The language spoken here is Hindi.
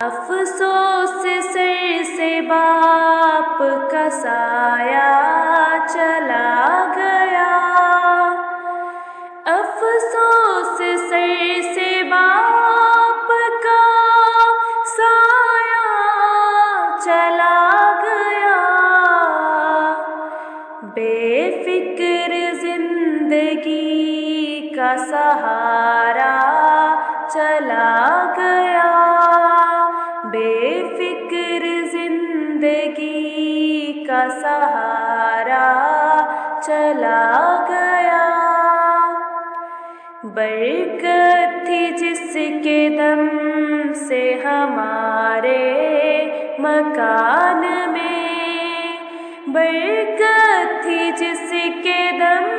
अफसोस सर से बाप का साया चला गया। अफसोस सर से बाप का साया चला गया। बेफिक्र जिंदगी का सहारा चला गया। बेफिक्र जिंदगी का सहारा चला गया। बरकत थी जिसके दम से हमारे मकान में, बरकत थी जिसके दम